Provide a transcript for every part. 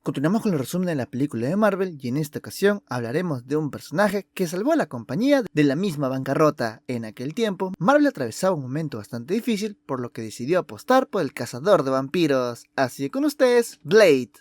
Continuamos con el resumen de la película de Marvel y en esta ocasión hablaremos de un personaje que salvó a la compañía de la misma bancarrota. En aquel tiempo, Marvel atravesaba un momento bastante difícil, por lo que decidió apostar por el cazador de vampiros. Así que con ustedes, Blade.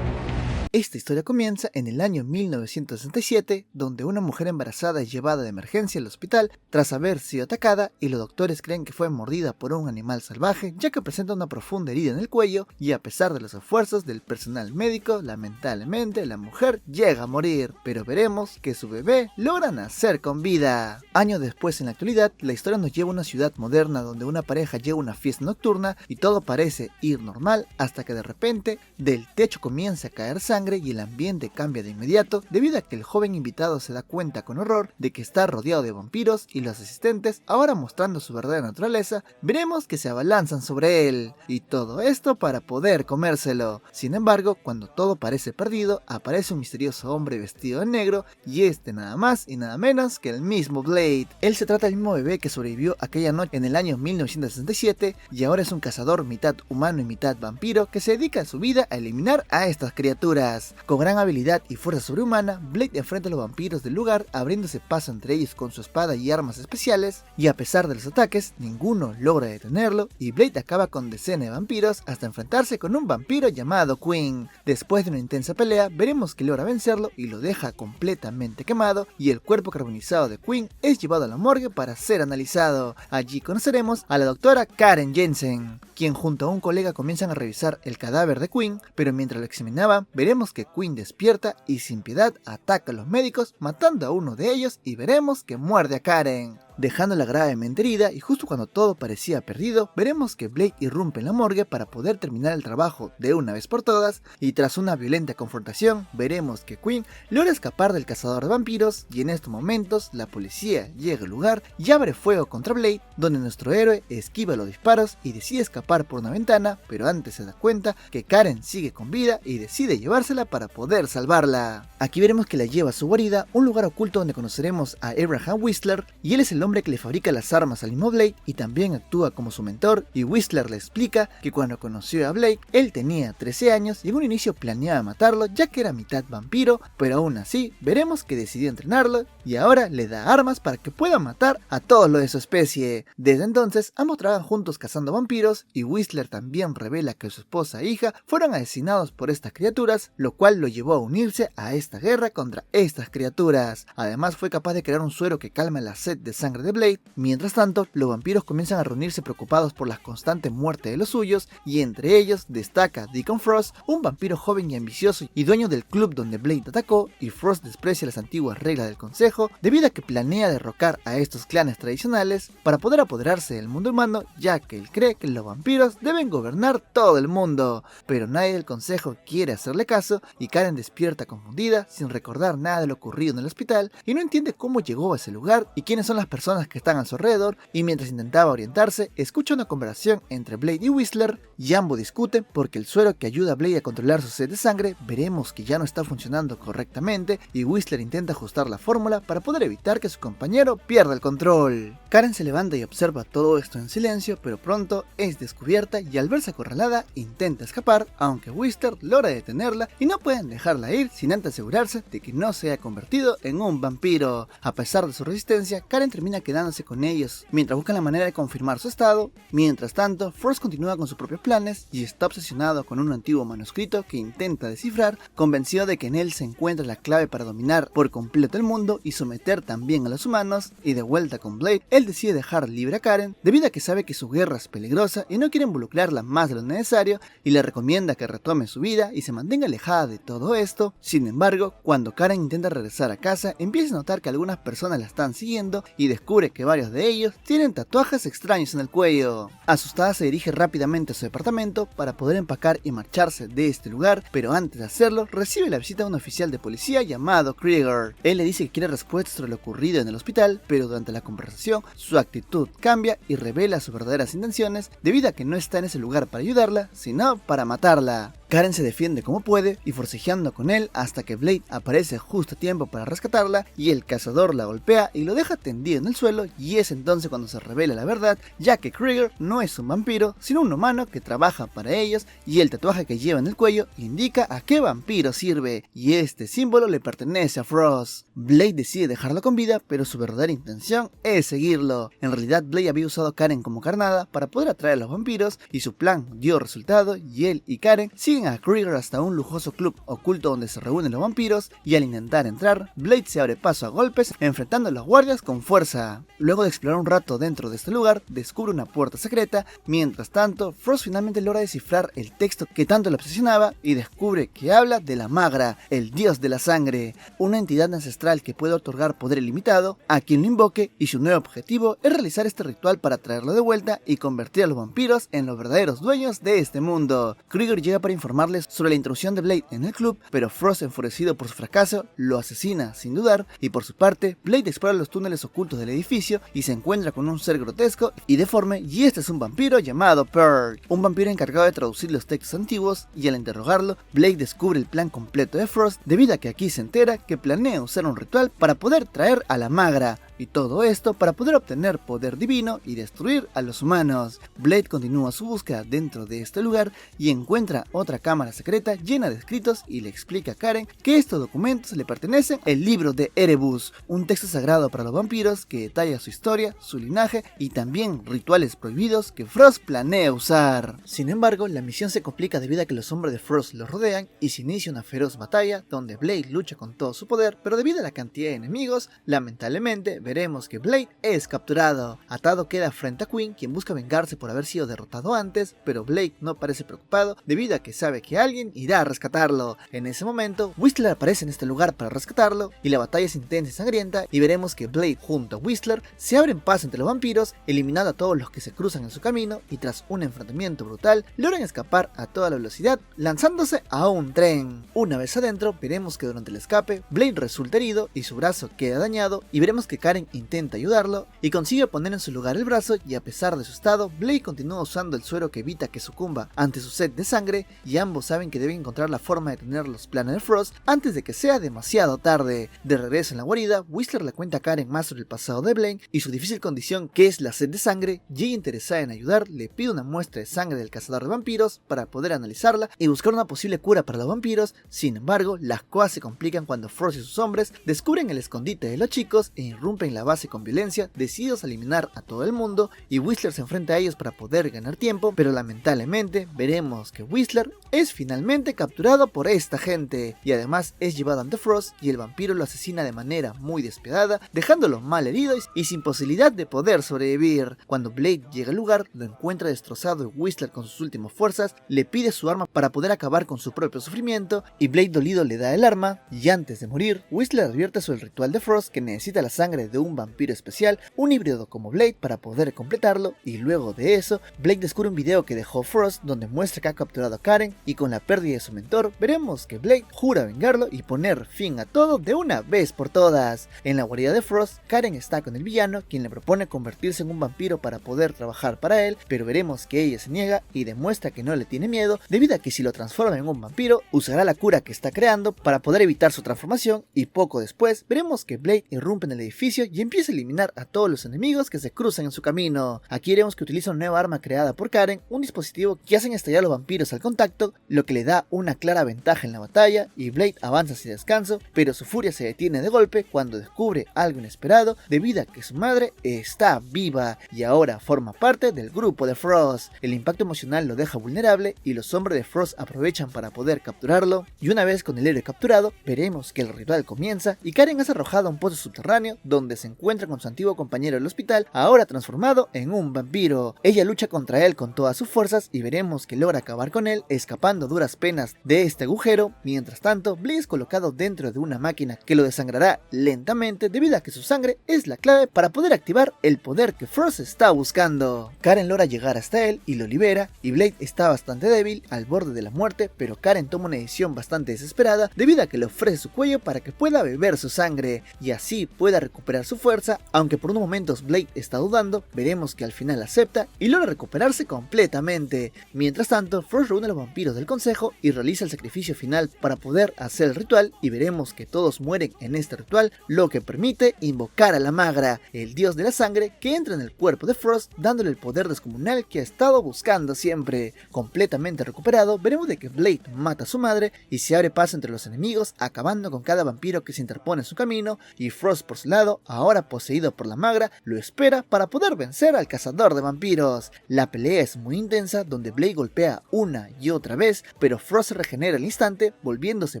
Esta historia comienza en el año 1967, donde una mujer embarazada es llevada de emergencia al hospital tras haber sido atacada y los doctores creen que fue mordida por un animal salvaje, ya que presenta una profunda herida en el cuello y a pesar de los esfuerzos del personal médico, lamentablemente la mujer llega a morir, pero veremos que su bebé logra nacer con vida. Años después, en la actualidad, la historia nos lleva a una ciudad moderna donde una pareja lleva una fiesta nocturna y todo parece ir normal hasta que de repente del techo comienza a caer sangre y el ambiente cambia de inmediato debido a que el joven invitado se da cuenta con horror de que está rodeado de vampiros y los asistentes, ahora mostrando su verdadera naturaleza, veremos que se abalanzan sobre él, y todo esto para poder comérselo. Sin embargo, cuando todo parece perdido, aparece un misterioso hombre vestido de negro y este nada más y nada menos que el mismo Blade. Él se trata del mismo bebé que sobrevivió aquella noche en el año 1967 y ahora es un cazador mitad humano y mitad vampiro que se dedica a su vida a eliminar a estas criaturas. Con gran habilidad y fuerza sobrehumana, Blade enfrenta a los vampiros del lugar, abriéndose paso entre ellos con su espada y armas especiales, y a pesar de los ataques, ninguno logra detenerlo, y Blade acaba con decenas de vampiros hasta enfrentarse con un vampiro llamado Quinn. Después de una intensa pelea, veremos que logra vencerlo y lo deja completamente quemado, y el cuerpo carbonizado de Quinn es llevado a la morgue para ser analizado. Allí conoceremos a la doctora Karen Jensen, quien junto a un colega comienzan a revisar el cadáver de Quinn, pero mientras lo examinaban, veremos que Quinn despierta y sin piedad ataca a los médicos, matando a uno de ellos, y veremos que muerde a Karen, dejándola gravemente herida, y justo cuando todo parecía perdido, veremos que Blade irrumpe en la morgue para poder terminar el trabajo de una vez por todas, y tras una violenta confrontación, veremos que Quinn logra escapar del cazador de vampiros, y en estos momentos la policía llega al lugar y abre fuego contra Blade, donde nuestro héroe esquiva los disparos y decide escapar por una ventana, pero antes se da cuenta que Karen sigue con vida y decide llevársela para poder salvarla. Aquí veremos que la lleva a su guarida, un lugar oculto donde conoceremos a Abraham Whistler, y él es el hombre que le fabrica las armas al mismo Blade y también actúa como su mentor, y Whistler le explica que cuando conoció a Blade, él tenía 13 años y en un inicio planeaba matarlo ya que era mitad vampiro, pero aún así veremos que decidió entrenarlo y ahora le da armas para que pueda matar a todos los de su especie. Desde entonces ambos trabajan juntos cazando vampiros y Whistler también revela que su esposa e hija fueron asesinados por estas criaturas, lo cual lo llevó a unirse a esta guerra contra estas criaturas. Además fue capaz de crear un suero que calma la sed de sangre de Blade. Mientras tanto, los vampiros comienzan a reunirse preocupados por la constante muerte de los suyos, y entre ellos destaca Deacon Frost, un vampiro joven y ambicioso y dueño del club donde Blade atacó, y Frost desprecia las antiguas reglas del consejo debido a que planea derrocar a estos clanes tradicionales para poder apoderarse del mundo humano, ya que él cree que los vampiros deben gobernar todo el mundo, pero nadie del consejo quiere hacerle caso y Karen despierta confundida sin recordar nada de lo ocurrido en el hospital y no entiende cómo llegó a ese lugar y quiénes son las personas que están a su alrededor, y mientras intentaba orientarse escucha una conversación entre Blade y Whistler y ambos discuten porque el suero que ayuda a Blade a controlar su sed de sangre veremos que ya no está funcionando correctamente y Whistler intenta ajustar la fórmula para poder evitar que su compañero pierda el control. Karen se levanta y observa todo esto en silencio, pero pronto es descubierta y al verse acorralada intenta escapar, aunque Whistler logra detenerla y no pueden dejarla ir sin antes asegurarse de que no se haya convertido en un vampiro. A pesar de su resistencia, Karen termina quedándose con ellos mientras buscan la manera de confirmar su estado. Mientras tanto, Frost continúa con sus propios planes y está obsesionado con un antiguo manuscrito que intenta descifrar, convencido de que en él se encuentra la clave para dominar por completo el mundo y someter también a los humanos. Y de vuelta con Blade, él decide dejar libre a Karen debido a que sabe que su guerra es peligrosa y no quiere involucrarla más de lo necesario, y le recomienda que retome su vida y se mantenga alejada de todo esto. Sin embargo, cuando Karen intenta regresar a casa, empieza a notar que algunas personas la están siguiendo y descubre que varios de ellos tienen tatuajes extraños en el cuello. Asustada se dirige rápidamente a su departamento para poder empacar y marcharse de este lugar, pero antes de hacerlo recibe la visita de un oficial de policía llamado Krieger. Él le dice que quiere respuestas sobre lo ocurrido en el hospital, pero durante la conversación su actitud cambia y revela sus verdaderas intenciones debido a que no está en ese lugar para ayudarla, sino para matarla. Karen se defiende como puede y forcejeando con él hasta que Blade aparece justo a tiempo para rescatarla y el cazador la golpea y lo deja tendido en el suelo, y es entonces cuando se revela la verdad, ya que Krieger no es un vampiro sino un humano que trabaja para ellos, y el tatuaje que lleva en el cuello indica a qué vampiro sirve, y este símbolo le pertenece a Frost. Blade decide dejarlo con vida, pero su verdadera intención es seguirlo. En realidad Blade había usado a Karen como carnada para poder atraer a los vampiros y su plan dio resultado, y él y Karen siguen a Krieger hasta un lujoso club oculto donde se reúnen los vampiros, y al intentar entrar, Blade se abre paso a golpes enfrentando a los guardias con fuerza. Luego de explorar un rato dentro de este lugar, descubre una puerta secreta. Mientras tanto, Frost finalmente logra descifrar el texto que tanto le obsesionaba y descubre que habla de la Magra, el dios de la sangre, una entidad ancestral que puede otorgar poder ilimitado a quien lo invoque, y su nuevo objetivo es realizar este ritual para traerlo de vuelta y convertir a los vampiros en los verdaderos dueños de este mundo. Krieger llega para informarles sobre la intrusión de Blade en el club, pero Frost, enfurecido por su fracaso, lo asesina sin dudar, y por su parte, Blade explora los túneles ocultos del edificio y se encuentra con un ser grotesco y deforme, y este es un vampiro llamado Purge, un vampiro encargado de traducir los textos antiguos, y al interrogarlo, Blade descubre el plan completo de Frost, debido a que aquí se entera que planea usar un ritual para poder traer a la Magra, y todo esto para poder obtener poder divino y destruir a los humanos. Blade continúa su búsqueda dentro de este lugar y encuentra otra cámara secreta llena de escritos, y le explica a Karen que estos documentos le pertenecen al libro de Erebus, un texto sagrado para los vampiros que detalla su historia, su linaje y también rituales prohibidos que Frost planea usar. Sin embargo, la misión se complica debido a que los hombres de Frost los rodean y se inicia una feroz batalla donde Blade lucha con todo su poder, pero debido a la cantidad de enemigos, lamentablemente veremos que Blade es capturado. Atado queda frente a Quinn, quien busca vengarse por haber sido derrotado antes, pero Blade no parece preocupado debido a que sabe que alguien irá a rescatarlo. En ese momento, Whistler aparece en este lugar para rescatarlo y la batalla es intensa y sangrienta, y veremos que Blade junto a Whistler se abren paso entre los vampiros, eliminando a todos los que se cruzan en su camino, y tras un enfrentamiento brutal logran escapar a toda la velocidad lanzándose a un tren. Una vez adentro, veremos que durante el escape Blade resulta herido y su brazo queda dañado, y veremos que Karen intenta ayudarlo y consigue poner en su lugar el brazo, y a pesar de su estado, Blade continúa usando el suero que evita que sucumba ante su sed de sangre, y ambos saben que deben encontrar la forma de tener los planes de Frost antes de que sea demasiado tarde. De regreso en la guarida, Whistler le cuenta a Karen más sobre el pasado de Blade y su difícil condición que es la sed de sangre, y ella, interesada en ayudar, le pide una muestra de sangre del cazador de vampiros para poder analizarla y buscar una posible cura para los vampiros. Sin embargo, las cosas se complican cuando Frost y sus hombres descubren el escondite de los chicos e irrumpen la base con violencia, decididos a eliminar a todo el mundo, y Whistler se enfrenta a ellos para poder ganar tiempo, pero lamentablemente veremos que Whistler es finalmente capturado por esta gente, y además es llevado ante Frost, y el vampiro lo asesina de manera muy despiadada, dejándolo mal herido y sin posibilidad de poder sobrevivir. Cuando Blade llega al lugar, lo encuentra destrozado, y Whistler, con sus últimas fuerzas, le pide su arma para poder acabar con su propio sufrimiento, y Blade dolido le da el arma, y antes de morir, Whistler advierte sobre el ritual de Frost, que necesita la sangre de un vampiro especial, un híbrido como Blade, para poder completarlo, y luego de eso, Blade descubre un video que dejó Frost donde muestra que ha capturado a Karen, y con la pérdida de su mentor, veremos que Blade jura vengarlo y poner fin a todo de una vez por todas. En la guarida de Frost, Karen está con el villano, quien le propone convertirse en un vampiro para poder trabajar para él, pero veremos que ella se niega y demuestra que no le tiene miedo, debido a que si lo transforma en un vampiro, usará la cura que está creando para poder evitar su transformación, y poco después veremos que Blade irrumpe en el edificio y empieza a eliminar a todos los enemigos que se cruzan en su camino. Aquí veremos que utiliza una nueva arma creada por Karen, un dispositivo que hacen estallar a los vampiros al contacto, lo que le da una clara ventaja en la batalla, y Blade avanza sin descanso, pero su furia se detiene de golpe cuando descubre algo inesperado, debido a que su madre está viva y ahora forma parte del grupo de Frost. El impacto emocional lo deja vulnerable y los hombres de Frost aprovechan para poder capturarlo, y una vez con el héroe capturado, veremos que el ritual comienza y Karen es arrojada a un pozo subterráneo donde se encuentra con su antiguo compañero del hospital, ahora transformado en un vampiro. Ella lucha contra él con todas sus fuerzas y veremos que logra acabar con él, escapando a duras penas de este agujero. Mientras tanto, Blade es colocado dentro de una máquina que lo desangrará lentamente, debido a que su sangre es la clave para poder activar el poder que Frost está buscando. Karen logra llegar hasta él y lo libera, y Blade está bastante débil, al borde de la muerte, pero Karen toma una decisión bastante desesperada debido a que le ofrece su cuello para que pueda beber su sangre y así pueda recuperar recuperar su fuerza, aunque por unos momentos Blade está dudando, veremos que al final acepta y logra recuperarse completamente. Mientras tanto, Frost reúne a los vampiros del consejo y realiza el sacrificio final para poder hacer el ritual, y veremos que todos mueren en este ritual, lo que permite invocar a la Magra, el dios de la sangre, que entra en el cuerpo de Frost dándole el poder descomunal que ha estado buscando siempre. Completamente recuperado, veremos de que Blade mata a su madre y se abre paso entre los enemigos, acabando con cada vampiro que se interpone en su camino, y Frost por su lado, ahora poseído por la Magra, lo espera para poder vencer al cazador de vampiros. La pelea es muy intensa, donde Blade golpea una y otra vez, pero Frost se regenera al instante, volviéndose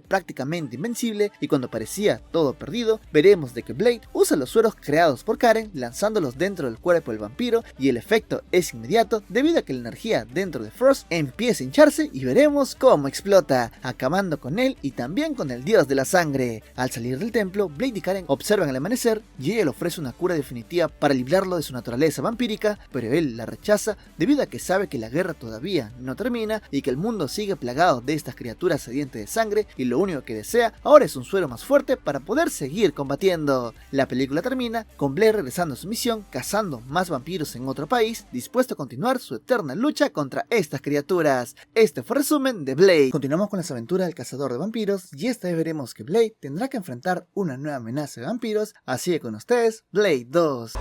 prácticamente invencible, y cuando parecía todo perdido, veremos de que Blade usa los sueros creados por Karen, lanzándolos dentro del cuerpo del vampiro, y el efecto es inmediato debido a que la energía dentro de Frost empieza a hincharse y veremos cómo explota, acabando con él y también con el dios de la sangre. Al salir del templo, Blade y Karen observan el amanecer y ella le ofrece una cura definitiva para librarlo de su naturaleza vampírica, pero él la rechaza debido a que sabe que la guerra todavía no termina y que el mundo sigue plagado de estas criaturas sedientas de sangre, y lo único que desea ahora es un suero más fuerte para poder seguir combatiendo. La película termina con Blade regresando a su misión, cazando más vampiros en otro país, dispuesto a continuar su eterna lucha contra estas criaturas. Este fue el resumen de Blade. Continuamos con las aventuras del cazador de vampiros, y esta vez veremos que Blade tendrá que enfrentar una nueva amenaza de vampiros, así que con ustedes, Blade 2.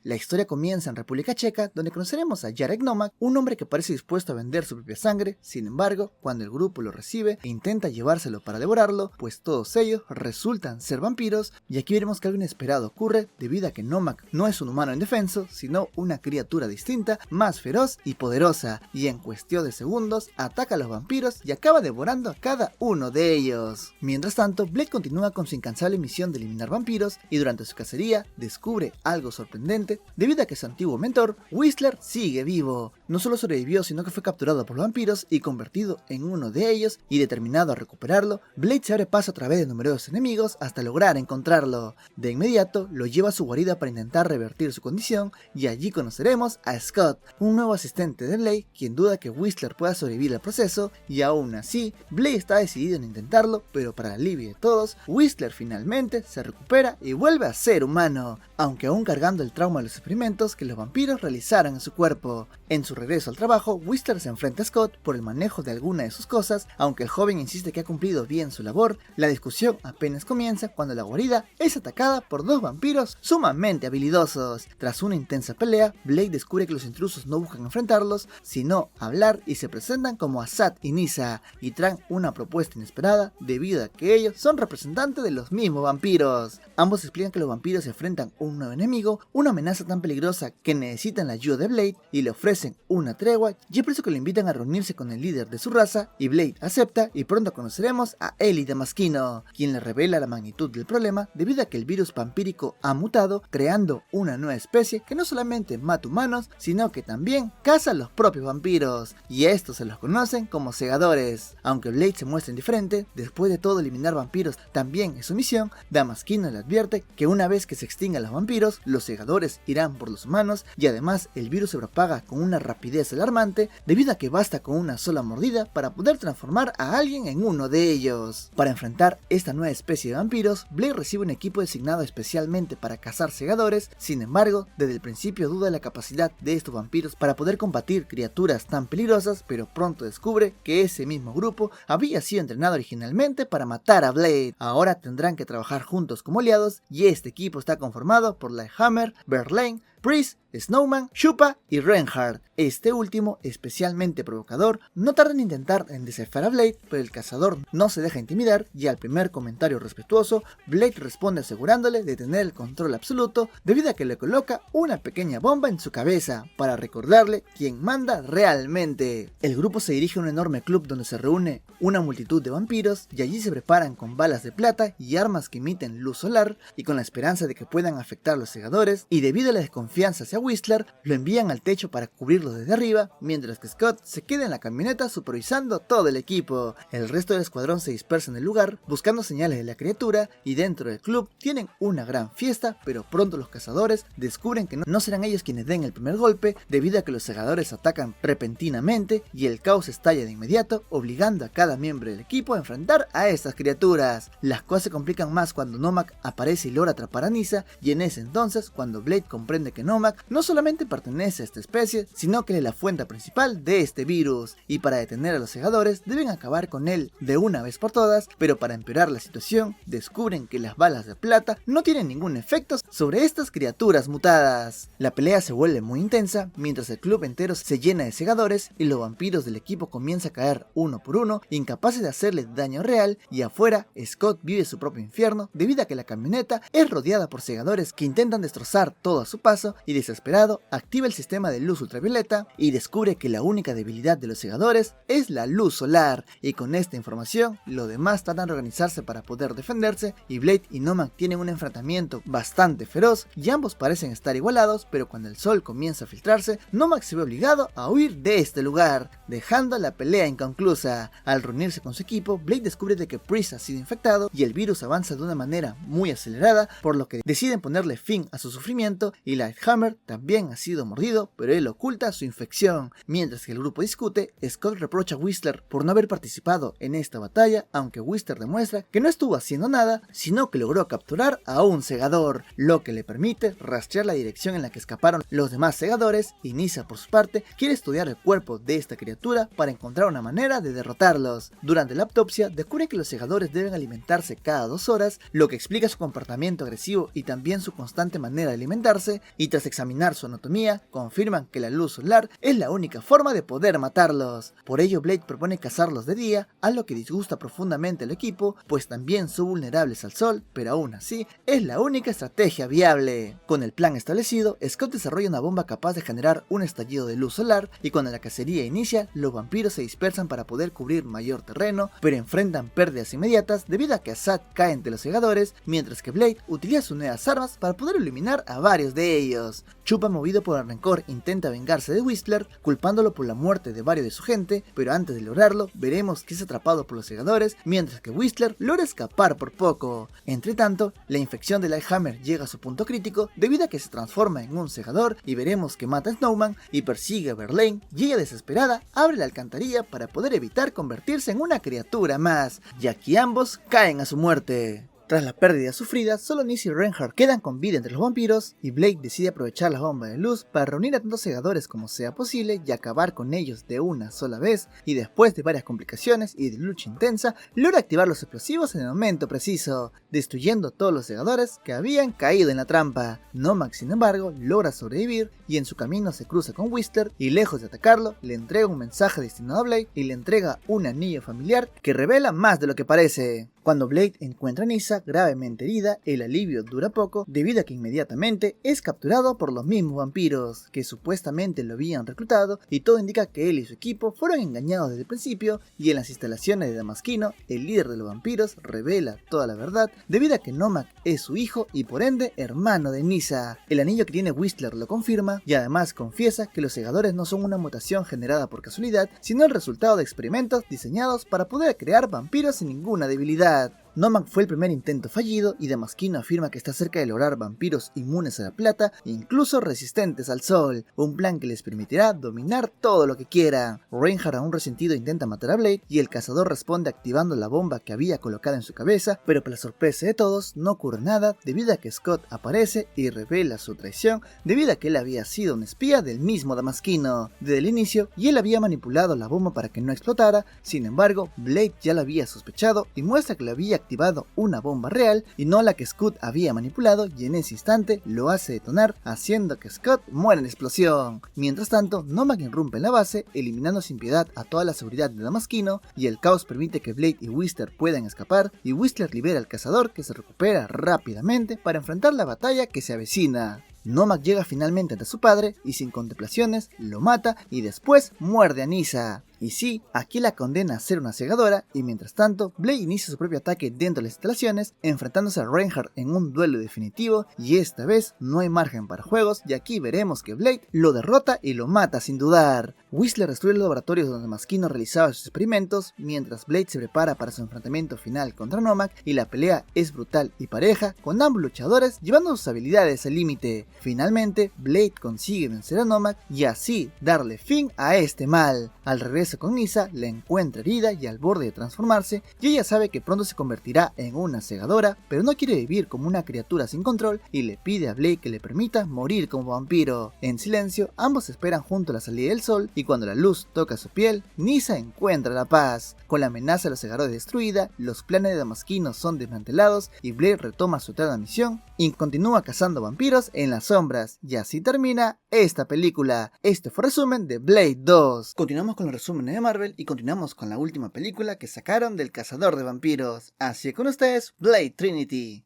La historia comienza en República Checa, donde conoceremos a Jarek Nomak, un hombre que parece dispuesto a vender su propia sangre. Sin embargo, cuando el grupo lo recibe e intenta llevárselo para devorarlo, pues todos ellos resultan ser vampiros, y aquí veremos que algo inesperado ocurre debido a que Nomak no es un humano indefenso, sino una criatura distinta, más feroz y poderosa, y en cuestión de segundos ataca a los vampiros y acaba devorando a cada uno de ellos. Mientras tanto, Blade continúa con su incansable misión de eliminar vampiros, y durante su cacería descubre algo sorprendente debido a que su antiguo mentor, Whistler, sigue vivo. No solo sobrevivió, sino que fue capturado por los vampiros y convertido en uno de ellos, y determinado a recuperarlo, Blade se abre paso a través de numerosos enemigos hasta lograr encontrarlo. De inmediato lo lleva a su guarida para intentar revertir su condición, y allí conoceremos a Scott, un nuevo asistente de Blade, quien duda que Whistler pueda sobrevivir al proceso, y aún así, Blade está decidido en intentarlo, pero para el alivio de todos, Whistler finalmente se recupera y vuelve a ser humano, aunque aún cargando el trauma de los experimentos que los vampiros realizaron en su cuerpo. En su regreso al trabajo, Whistler se enfrenta a Scott por el manejo de alguna de sus cosas, aunque el joven insiste que ha cumplido bien su labor. La discusión apenas comienza cuando la guarida es atacada por dos vampiros sumamente habilidosos. Tras una intensa pelea, Blade descubre que los intrusos no buscan enfrentarlos, sino hablar, y se presentan como Assad y Nisa, y traen una propuesta inesperada debido a que ellos son representantes de los mismos vampiros. Ambos explican que los vampiros se enfrentan a un nuevo enemigo, una amenaza tan peligrosa que necesitan la ayuda de Blade, y le ofrecen una tregua, y es por eso que le invitan a reunirse con el líder de su raza, y Blade acepta, y pronto conoceremos a Eli Damaskino, quien le revela la magnitud del problema debido a que el virus vampírico ha mutado, creando una nueva especie que no solamente mata humanos, sino que también caza a los propios vampiros, y a estos se los conocen como segadores. Aunque Blade se muestra indiferente, después de todo eliminar vampiros también es su misión, Damaskino le advierte que una vez que se extingan los vampiros, los segadores irán por los humanos, y además el virus se propaga con una rapidez alarmante debido a que basta con una sola mordida para poder transformar a alguien en uno de ellos. Para enfrentar esta nueva especie de vampiros, Blade recibe un equipo designado especialmente para cazar segadores. Sin embargo, desde el principio duda de la capacidad de estos vampiros para poder combatir criaturas tan peligrosas, pero pronto descubre que ese mismo grupo había sido entrenado originalmente para matar a Blade. Ahora tendrán que trabajar juntos como aliados, y este equipo está conformado por Lighthammer, Verlaine, Priest, Snowman, Shupa y Reinhardt. Este último, especialmente provocador, no tarda en intentar descifrar a Blade, pero el cazador no se deja intimidar, y al primer comentario respetuoso, Blade responde asegurándole de tener el control absoluto debido a que le coloca una pequeña bomba en su cabeza para recordarle quién manda realmente. El grupo se dirige a un enorme club donde se reúne una multitud de vampiros, y allí se preparan con balas de plata y armas que emiten luz solar, y con la esperanza de que puedan afectar a los segadores, y debido a la desconfianza confianza hacia Whistler, lo envían al techo para cubrirlo desde arriba, mientras que Scott se queda en la camioneta supervisando todo el equipo. El resto del escuadrón se dispersa en el lugar, buscando señales de la criatura, y dentro del club tienen una gran fiesta, pero pronto los cazadores descubren que no serán ellos quienes den el primer golpe, debido a que los segadores atacan repentinamente y el caos estalla de inmediato, obligando a cada miembro del equipo a enfrentar a estas criaturas. Las cosas se complican más cuando Nomak aparece y logra atrapar a Nyssa, y en ese entonces cuando Blade comprende que Nomak no solamente pertenece a esta especie, sino que es la fuente principal de este virus, y para detener a los segadores deben acabar con él de una vez por todas, pero para empeorar la situación descubren que las balas de plata no tienen ningún efecto sobre estas criaturas mutadas. La pelea se vuelve muy intensa, mientras el club entero se llena de segadores y los vampiros del equipo comienzan a caer uno por uno, incapaces de hacerle daño real, y afuera Scott vive su propio infierno debido a que la camioneta es rodeada por segadores que intentan destrozar todo a su paso, y desesperado activa el sistema de luz ultravioleta y descubre que la única debilidad de los segadores es la luz solar, y con esta información los demás tratan de organizarse para poder defenderse, y Blade y Nomak tienen un enfrentamiento bastante feroz y ambos parecen estar igualados, pero cuando el sol comienza a filtrarse, Nomak se ve obligado a huir de este lugar, dejando la pelea inconclusa. Al reunirse con su equipo, Blade descubre de que Priest ha sido infectado y el virus avanza de una manera muy acelerada, por lo que deciden ponerle fin a su sufrimiento, y Lighthammer también ha sido mordido, pero él oculta su infección. Mientras que el grupo discute, Scott reprocha a Whistler por no haber participado en esta batalla, aunque Whistler demuestra que no estuvo haciendo nada, sino que logró capturar a un segador, lo que le permite rastrear la dirección en la que escaparon los demás segadores, y Nyssa por su parte quiere estudiar el cuerpo de esta criatura para encontrar una manera de derrotarlos. Durante la autopsia descubre que los segadores deben alimentarse cada 2 horas, lo que explica su comportamiento agresivo y también su constante manera de alimentarse, y tras examinar su anatomía confirman que la luz solar es la única forma de poder matarlos. Por ello Blade propone cazarlos de día, a lo que disgusta profundamente al equipo, pues también son vulnerables al sol, pero aún así es la única estrategia viable. Con el plan establecido, Scott desarrolla una bomba capaz de generar un estallido de luz solar, y cuando la cacería inicia, los vampiros se dispersan para poder cubrir mayor terreno, pero enfrentan pérdidas inmediatas debido a que Assad cae entre los segadores, mientras que Blade utiliza sus nuevas armas para poder eliminar a varios de ellos. Chupa, movido por el rencor, intenta vengarse de Whistler, culpándolo por la muerte de varios de su gente, pero antes de lograrlo, veremos que es atrapado por los segadores, mientras que Whistler logra escapar por poco. Entre tanto, la infección de Lighthammer llega a su punto crítico debido a que se transforma en un segador, y veremos que mata a Snowman y persigue a Verlaine, y ella desesperada abre la alcantarilla para poder evitar convertirse en una criatura más, ya que ambos caen a su muerte. Tras la pérdida sufrida, solo Nyssa y Reinhardt quedan con vida entre los vampiros, y Blake decide aprovechar la bomba de luz para reunir a tantos segadores como sea posible y acabar con ellos de una sola vez, y después de varias complicaciones y de lucha intensa, logra activar los explosivos en el momento preciso, destruyendo todos los segadores que habían caído en la trampa. Nomak, sin embargo, logra sobrevivir, y en su camino se cruza con Whistler, y lejos de atacarlo, le entrega un mensaje destinado a Blade y le entrega un anillo familiar que revela más de lo que parece. Cuando Blade encuentra a Nyssa gravemente herida, el alivio dura poco debido a que inmediatamente es capturado por los mismos vampiros, que supuestamente lo habían reclutado, y todo indica que él y su equipo fueron engañados desde el principio, y en las instalaciones de Damaskino, el líder de los vampiros revela toda la verdad debido a que Nomak es su hijo y por ende hermano de Nyssa. El anillo que tiene Whistler lo confirma, y además confiesa que los segadores no son una mutación generada por casualidad, sino el resultado de experimentos diseñados para poder crear vampiros sin ninguna debilidad. Nomak fue el primer intento fallido, y Damaskino afirma que está cerca de lograr vampiros inmunes a la plata e incluso resistentes al sol, un plan que les permitirá dominar todo lo que quieran. Reinhardt, aún resentido, intenta matar a Blade, y el cazador responde activando la bomba que había colocada en su cabeza, pero para sorpresa de todos no ocurre nada debido a que Scott aparece y revela su traición debido a que él había sido un espía del mismo Damaskino desde el inicio, y él había manipulado la bomba para que no explotara. Sin embargo, Blade ya lo había sospechado y muestra que le había activado una bomba real y no la que Scott había manipulado, y en ese instante lo hace detonar, haciendo que Scott muera en explosión. Mientras tanto, Nomak irrumpe en la base, eliminando sin piedad a toda la seguridad de Damaskino, y el caos permite que Blade y Whistler puedan escapar, y Whistler libera al cazador, que se recupera rápidamente para enfrentar la batalla que se avecina. Nomak llega finalmente ante su padre y sin contemplaciones lo mata y después muerde a Nyssa. Y sí, aquí la condena a ser una segadora, y mientras tanto, Blade inicia su propio ataque dentro de las instalaciones, enfrentándose a Reinhardt en un duelo definitivo, y esta vez no hay margen para juegos, y aquí veremos que Blade lo derrota y lo mata sin dudar. Whistler destruye los laboratorios donde Maskino realizaba sus experimentos, mientras Blade se prepara para su enfrentamiento final contra Nomak, y la pelea es brutal y pareja, con ambos luchadores llevando sus habilidades al límite. Finalmente, Blade consigue vencer a Nomak y así darle fin a este mal. Al regreso con Nyssa, la encuentra herida y al borde de transformarse, y ella sabe que pronto se convertirá en una segadora, pero no quiere vivir como una criatura sin control y le pide a Blade que le permita morir como vampiro. En silencio, ambos esperan junto a la salida del sol, y cuando la luz toca su piel, Nyssa encuentra la paz. Con la amenaza de los segadores destruida, los planes de Damaskino son desmantelados y Blade retoma su eterna misión y continúa cazando vampiros en las sombras. Y así termina esta película. Este fue el resumen de Blade 2. Continuamos con los resúmenes de Marvel y continuamos con la última película que sacaron del cazador de vampiros. Así que con ustedes, Blade Trinity.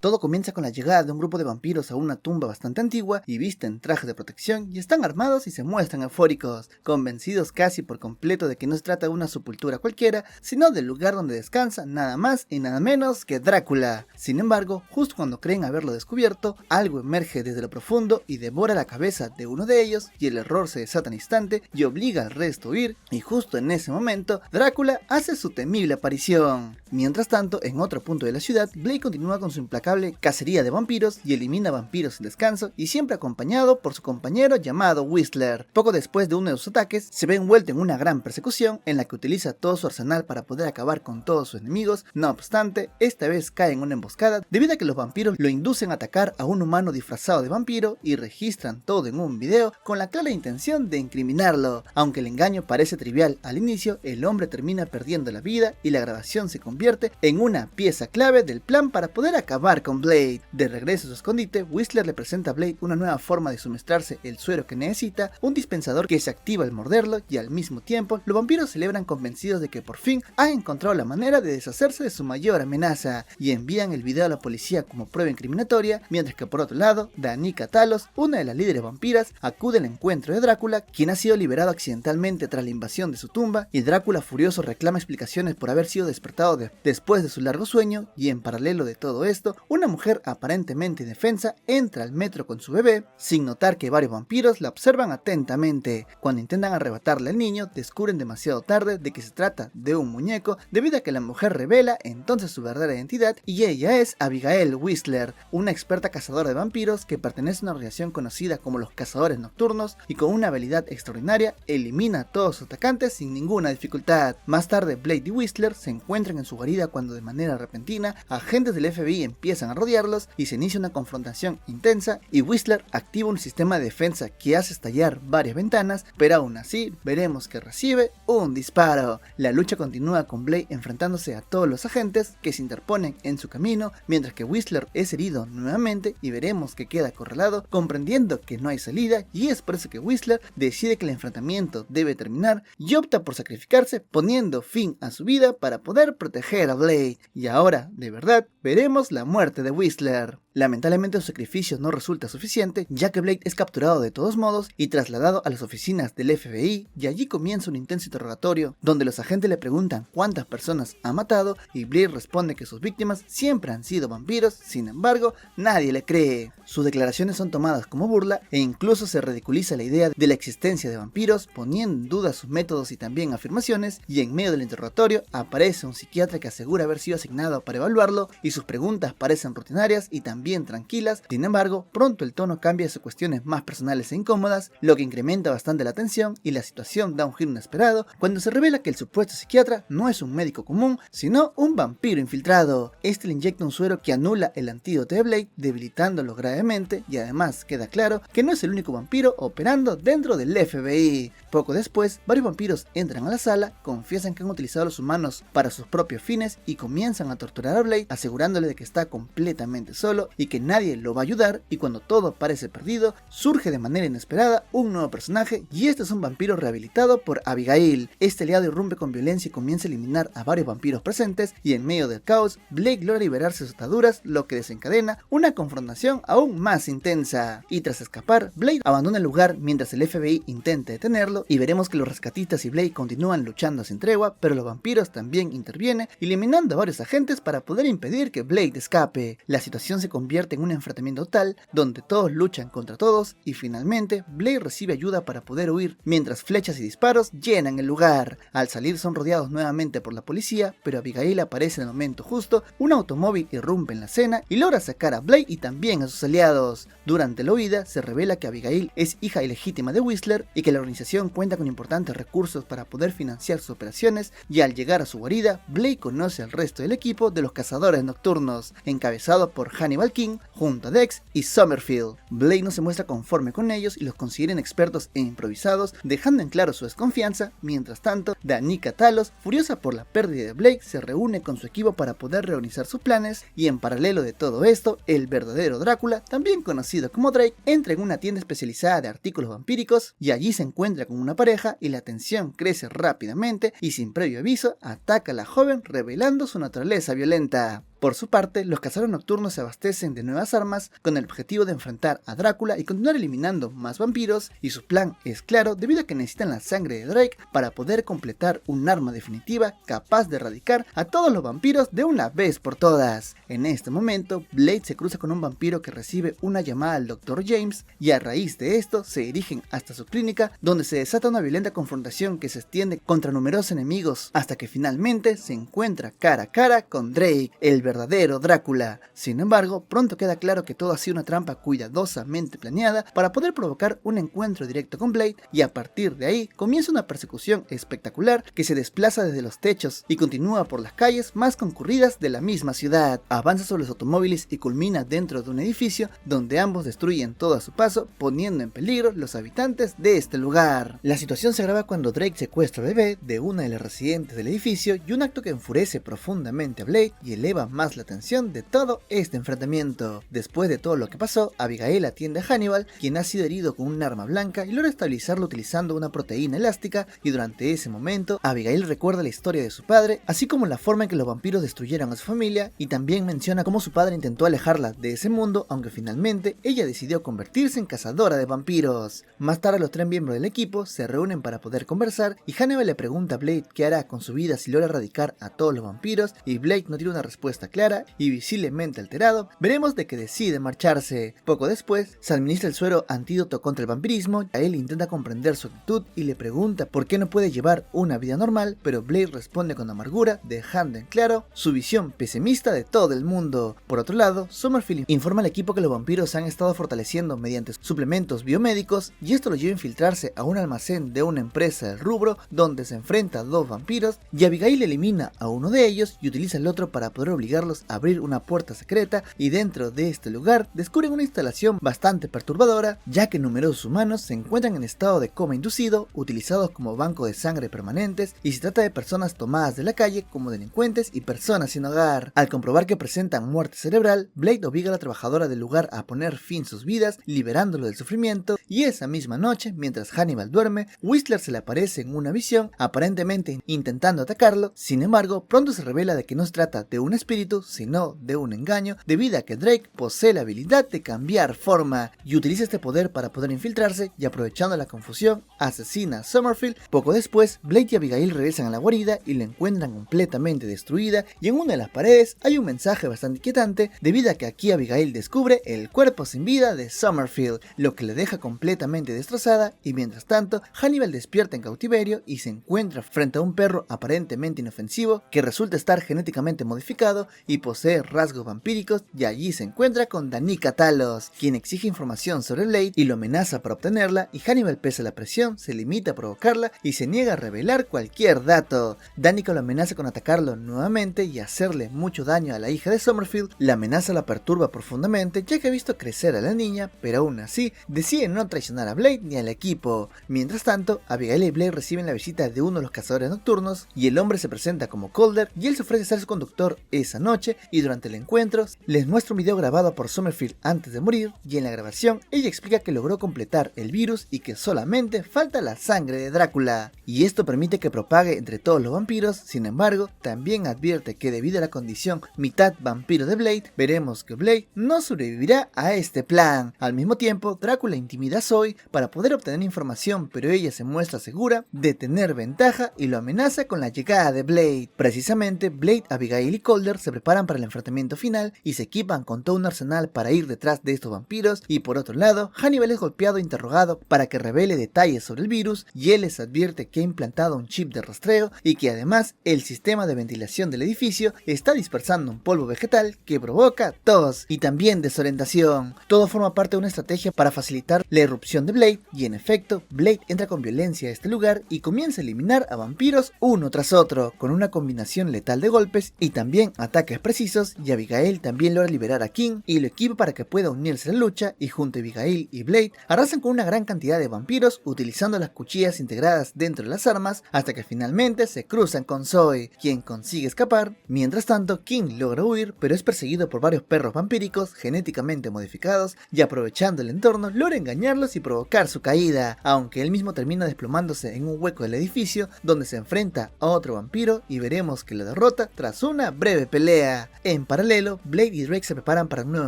Todo comienza con la llegada de un grupo de vampiros a una tumba bastante antigua y visten trajes de protección y están armados y se muestran eufóricos, convencidos casi por completo de que no se trata de una sepultura cualquiera, sino del lugar donde descansa nada más y nada menos que Drácula. Sin embargo, justo cuando creen haberlo descubierto, algo emerge desde lo profundo y devora la cabeza de uno de ellos, y el error se desata al instante y obliga al resto a huir, y justo en ese momento, Drácula hace su temible aparición. Mientras tanto, en otro punto de la ciudad, Blade continúa con su implacable cacería de vampiros y elimina vampiros sin descanso, y siempre acompañado por su compañero llamado Whistler. Poco después de uno de sus ataques, se ve envuelto en una gran persecución en la que utiliza todo su arsenal para poder acabar con todos sus enemigos. No obstante, esta vez cae en una emboscada debido a que los vampiros lo inducen a atacar a un humano disfrazado de vampiro y registran todo en un video con la clara intención de incriminarlo. Aunque el engaño parece trivial al inicio, el hombre termina perdiendo la vida y la grabación se convierte en una pieza clave del plan para poder acabar con Blade. De regreso a su escondite, Whistler le presenta a Blade una nueva forma de suministrarse el suero que necesita, un dispensador que se activa al morderlo, y al mismo tiempo los vampiros celebran convencidos de que por fin han encontrado la manera de deshacerse de su mayor amenaza, y envían el video a la policía como prueba incriminatoria, mientras que por otro lado, Danica Talos, una de las líderes vampiras, acude al encuentro de Drácula, quien ha sido liberado accidentalmente tras la invasión de su tumba, y Drácula furioso reclama explicaciones por haber sido despertado después de su largo sueño, y en paralelo de todo esto, una mujer aparentemente indefensa entra al metro con su bebé, sin notar que varios vampiros la observan atentamente. Cuando intentan arrebatarle al niño, descubren demasiado tarde de que se trata de un muñeco, debido a que la mujer revela entonces su verdadera identidad, y ella es Abigail Whistler, una experta cazadora de vampiros que pertenece a una organización conocida como los Cazadores Nocturnos, y con una habilidad extraordinaria elimina a todos sus atacantes sin ninguna dificultad. Más tarde, Blade y Whistler se encuentran en su guarida cuando de manera repentina agentes del FBI empiezan a rodearlos y se inicia una confrontación intensa, y Whistler activa un sistema de defensa que hace estallar varias ventanas, pero aún así veremos que recibe un disparo. La lucha continúa con Blade enfrentándose a todos los agentes que se interponen en su camino, mientras que Whistler es herido nuevamente y veremos que queda acorralado, comprendiendo que no hay salida, y es por eso que Whistler decide que el enfrentamiento debe terminar y opta por sacrificarse, poniendo fin a su vida para poder proteger a Blade. Y ahora, de verdad, veremos la muerte de Whistler. Lamentablemente su sacrificio no resulta suficiente, ya que Blade es capturado de todos modos y trasladado a las oficinas del FBI, y allí comienza un intenso interrogatorio, donde los agentes le preguntan cuántas personas ha matado, y Blade responde que sus víctimas siempre han sido vampiros. Sin embargo, nadie le cree. Sus declaraciones son tomadas como burla, e incluso se ridiculiza la idea de la existencia de vampiros, poniendo en duda sus métodos y también afirmaciones, y en medio del interrogatorio aparece un psiquiatra que asegura haber sido asignado para evaluarlo, y sus preguntas parecen rutinarias y también tranquilas. Sin embargo, pronto el tono cambia hacia cuestiones más personales e incómodas, lo que incrementa bastante la tensión, y la situación da un giro inesperado cuando se revela que el supuesto psiquiatra no es un médico común, sino un vampiro infiltrado. Este le inyecta un suero que anula el antídoto de Blade, debilitándolo gravemente, y además queda claro que no es el único vampiro operando dentro del FBI. Poco después, varios vampiros entran a la sala, confiesan que han utilizado a los humanos para sus propios fines y comienzan a torturar a Blade, asegurándole de que está completamente solo y que nadie lo va a ayudar, y cuando todo parece perdido, surge de manera inesperada un nuevo personaje, y este es un vampiro rehabilitado por Abigail. Este aliado irrumpe con violencia y comienza a eliminar a varios vampiros presentes, y en medio del caos, Blake logra liberarse de sus ataduras, lo que desencadena una confrontación aún más intensa. Y tras escapar, Blake abandona el lugar mientras el FBI intenta detenerlo, y veremos que los rescatistas y Blake continúan luchando sin tregua, pero los vampiros también intervienen, eliminando a varios agentes para poder impedir que Blake escape. La situación se convierte en un enfrentamiento tal, donde todos luchan contra todos, y finalmente Blake recibe ayuda para poder huir, mientras flechas y disparos llenan el lugar. Al salir son rodeados nuevamente por la policía, pero Abigail aparece en el momento justo, un automóvil irrumpe en la escena y logra sacar a Blake y también a sus aliados. Durante la huida se revela que Abigail es hija ilegítima de Whistler y que la organización cuenta con importantes recursos para poder financiar sus operaciones, y al llegar a su guarida, Blake conoce al resto del equipo de los cazadores nocturnos, encabezado por Hannibal King, junto a Dex y Summerfield. Blake no se muestra conforme con ellos y los consideran expertos e improvisados, dejando en claro su desconfianza. Mientras tanto, Danica Talos, furiosa por la pérdida de Blake, se reúne con su equipo para poder reorganizar sus planes, y en paralelo de todo esto, el verdadero Drácula, también conocido como Drake, entra en una tienda especializada de artículos vampíricos, y allí se encuentra con una pareja, y la tensión crece rápidamente, y sin previo aviso, ataca a la joven revelando su naturaleza violenta. Por su parte, los cazadores nocturnos se abastecen de nuevas armas con el objetivo de enfrentar a Drácula y continuar eliminando más vampiros, y su plan es claro debido a que necesitan la sangre de Drake para poder completar un arma definitiva capaz de erradicar a todos los vampiros de una vez por todas. En este momento, Blade se cruza con un vampiro que recibe una llamada al Dr. James, y a raíz de esto se dirigen hasta su clínica, donde se desata una violenta confrontación que se extiende contra numerosos enemigos, hasta que finalmente se encuentra cara a cara con Drake, el verdadero Drácula. Sin embargo, pronto queda claro que todo ha sido una trampa cuidadosamente planeada para poder provocar un encuentro directo con Blade, y a partir de ahí comienza una persecución espectacular que se desplaza desde los techos y continúa por las calles más concurridas de la misma ciudad. Avanza sobre los automóviles y culmina dentro de un edificio donde ambos destruyen todo a su paso, poniendo en peligro los habitantes de este lugar. La situación se agrava cuando Drake secuestra al bebé de una de las residentes del edificio, y un acto que enfurece profundamente a Blade y eleva más la tensión de todo este enfrentamiento. Después de todo lo que pasó, Abigail atiende a Hannibal, quien ha sido herido con un arma blanca, y logra estabilizarlo utilizando una proteína elástica, y durante ese momento Abigail recuerda la historia de su padre, así como la forma en que los vampiros destruyeron a su familia, y también menciona cómo su padre intentó alejarla de ese mundo, aunque finalmente ella decidió convertirse en cazadora de vampiros. Más tarde los tres miembros del equipo se reúnen para poder conversar, y Hannibal le pregunta a Blade qué hará con su vida si logra erradicar a todos los vampiros, y Blade no tiene una respuesta clara, y visiblemente alterado, veremos de que decide marcharse. Poco después, se administra el suero antídoto contra el vampirismo. A él intenta comprender su actitud y le pregunta por qué no puede llevar una vida normal, pero Blade responde con amargura, dejando en claro su visión pesimista de todo el mundo. Por otro lado, Summerfield informa al equipo que los vampiros se han estado fortaleciendo mediante suplementos biomédicos, y esto lo lleva a infiltrarse a un almacén de una empresa del rubro, donde se enfrenta a dos vampiros, y Abigail elimina a uno de ellos y utiliza el otro para poder obligarlos a abrir una puerta secreta, y dentro de este lugar descubren una instalación bastante perturbadora, ya que numerosos humanos se encuentran en estado de coma inducido, utilizados como banco de sangre permanentes, y se trata de personas tomadas de la calle como delincuentes y personas sin hogar. Al comprobar que presentan muerte cerebral, Blade obliga a la trabajadora del lugar a poner fin a sus vidas, liberándolo del sufrimiento, y esa misma noche, mientras Hannibal duerme, Whistler se le aparece en una visión, aparentemente intentando atacarlo. Sin embargo, pronto se revela de que no se trata de un espíritu, sino de un engaño, debido a que Drake posee la habilidad de cambiar forma, y utiliza este poder para poder infiltrarse, y aprovechando la confusión, asesina a Summerfield. Poco después, Blade y Abigail regresan a la guarida y la encuentran completamente destruida, y en una de las paredes hay un mensaje bastante inquietante, debido a que aquí Abigail descubre el cuerpo sin vida de Summerfield, lo que le deja completamente destrozada, y mientras tanto, Hannibal despierta en cautiverio y se encuentra frente a un perro aparentemente inofensivo, que resulta estar genéticamente modificado y posee rasgos vampíricos, y allí se encuentra con Danica Talos, quien exige información sobre Blade y lo amenaza para obtenerla, y Hannibal, pese a la presión, se limita a provocarla y se niega a revelar cualquier dato. Danica lo amenaza con atacarlo nuevamente y hacerle mucho daño a la hija de Summerfield. La amenaza la perturba profundamente, ya que ha visto crecer a la niña, pero aún así decide no traicionar a Blade ni al equipo. Mientras tanto, Abigail y Blade reciben la visita de uno de los cazadores nocturnos, y el hombre se presenta como Calder, y él se ofrece a ser su conductor esa noche y durante el encuentro les muestra un video grabado por Summerfield antes de morir, y en la grabación ella explica que logró completar el virus y que solamente falta la sangre de Drácula, y esto permite que propague entre todos los vampiros. Sin embargo, también advierte que debido a la condición mitad vampiro de Blade, veremos que Blade no sobrevivirá a este plan. Al mismo tiempo, Drácula intimida a Zoe para poder obtener información, pero ella se muestra segura de tener ventaja y lo amenaza con la llegada de Blade. Precisamente, Blade, Abigail y Calder se preparan para el enfrentamiento final y se equipan con todo un arsenal para ir detrás de estos vampiros, y por otro lado, Hannibal es golpeado e interrogado para que revele detalles sobre el virus, y él les advierte que ha implantado un chip de rastreo y que además el sistema de ventilación del edificio está dispersando un polvo vegetal que provoca tos y también desorientación. Todo forma parte de una estrategia para facilitar la irrupción de Blade, y en efecto, Blade entra con violencia a este lugar y comienza a eliminar a vampiros uno tras otro, con una combinación letal de golpes y también ataques precisos, y Abigail también logra liberar a King y lo equipa para que pueda unirse a la lucha, y junto a Abigail y Blade arrasan con una gran cantidad de vampiros utilizando las cuchillas integradas dentro de las armas, hasta que finalmente se cruzan con Zoe, quien consigue escapar. Mientras tanto, King logra huir, pero es perseguido por varios perros vampíricos genéticamente modificados, y aprovechando el entorno logra engañarlos y provocar su caída, aunque él mismo termina desplomándose en un hueco del edificio donde se enfrenta a otro vampiro y veremos que lo derrota tras una breve pelea. En paralelo, Blade y Drake se preparan para un nuevo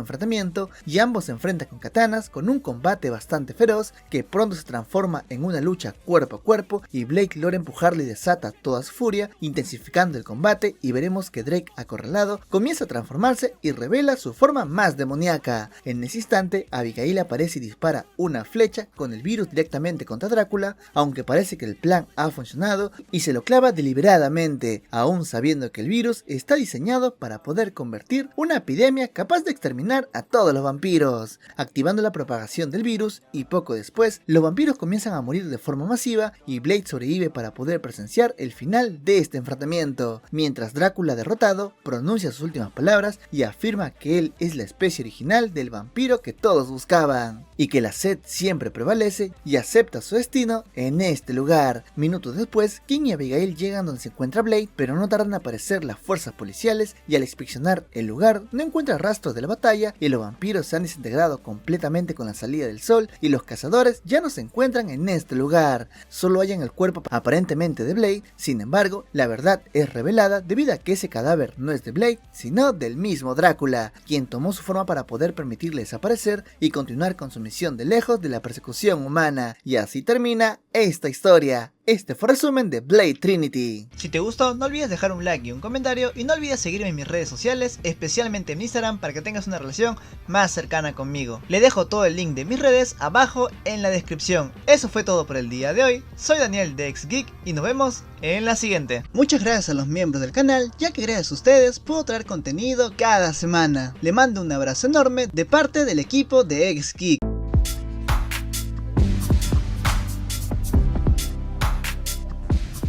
enfrentamiento y ambos se enfrentan con katanas, con un combate bastante feroz que pronto se transforma en una lucha cuerpo a cuerpo, y Blake logra empujarle y desata toda su furia, intensificando el combate, y veremos que Drake, acorralado, comienza a transformarse y revela su forma más demoníaca. En ese instante, Abigail aparece y dispara una flecha con el virus directamente contra Drácula, aunque parece que el plan ha funcionado, y se lo clava deliberadamente, aún sabiendo que el virus está diseñado para poder convertir una epidemia capaz de exterminar a todos los vampiros, activando la propagación del virus, y poco después los vampiros comienzan a morir de forma masiva y Blade sobrevive para poder presenciar el final de este enfrentamiento, mientras Drácula, derrotado, pronuncia sus últimas palabras y afirma que él es la especie original del vampiro que todos buscaban, y que la sed siempre prevalece, y acepta su destino en este lugar. Minutos después, King y Abigail llegan donde se encuentra Blade, pero no tardan en aparecer las fuerzas policiales, y al inspeccionar el lugar no encuentran rastros de la batalla, y los vampiros se han desintegrado completamente con la salida del sol, y los cazadores ya no se encuentran en este lugar. Solo hallan el cuerpo aparentemente de Blade. Sin embargo, la verdad es revelada debido a que ese cadáver no es de Blade, sino del mismo Drácula, quien tomó su forma para poder permitirle desaparecer y continuar con su misión de lejos de la persecución humana. Y así termina esta historia. Este fue el resumen de Blade Trinity. Si te gustó, no olvides dejar un like y un comentario, y no olvides seguirme en mis redes sociales, especialmente en Instagram, para que tengas una relación más cercana conmigo. Le dejo todo el link de mis redes abajo en la descripción. Eso fue todo por el día de hoy. Soy Daniel de XGeek y nos vemos en la siguiente. Muchas gracias a los miembros del canal, ya que gracias a ustedes puedo traer contenido cada semana. Le mando un abrazo enorme de parte del equipo de XGeek.